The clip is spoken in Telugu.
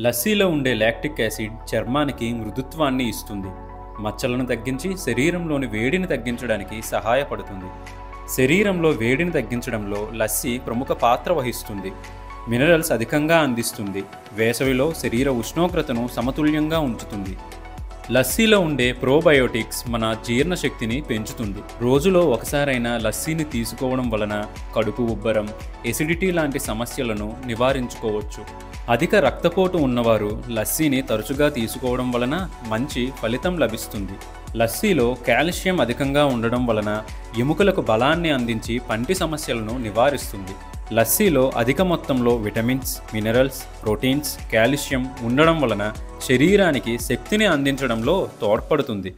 లస్సీలో ఉండే లాక్టిక్ యాసిడ్ చర్మానికి మృదుత్వాన్ని ఇస్తుంది. మచ్చలను తగ్గించి శరీరంలోని వేడిని తగ్గించడానికి సహాయపడుతుంది. శరీరంలో వేడిని తగ్గించడంలో లస్సీ ప్రముఖ పాత్ర వహిస్తుంది. మినరల్స్ అధికంగా అందిస్తుంది. వేసవిలో శరీర ఉష్ణోగ్రతను సమతుల్యంగా ఉంచుతుంది. లస్సీలో ఉండే ప్రోబయోటిక్స్ మన జీర్ణశక్తిని పెంచుతుంది. రోజులో ఒకసారైనా లస్సీని తీసుకోవడం వలన కడుపు ఉబ్బరం, ఎసిడిటీ లాంటి సమస్యలను నివారించుకోవచ్చు. అధిక రక్తపోటు ఉన్నవారు లస్సీని తరచుగా తీసుకోవడం వలన మంచి ఫలితం లభిస్తుంది. లస్సీలో కాల్షియం అధికంగా ఉండడం వలన ఎముకలకు బలాన్ని అందించి పంటి సమస్యలను నివారిస్తుంది. లస్సీలో అధిక మొత్తంలో విటమిన్స్, మినరల్స్, ప్రోటీన్స్, కాల్షియం ఉండడం వలన శరీరానికి శక్తిని అందించడంలో తోడ్పడుతుంది.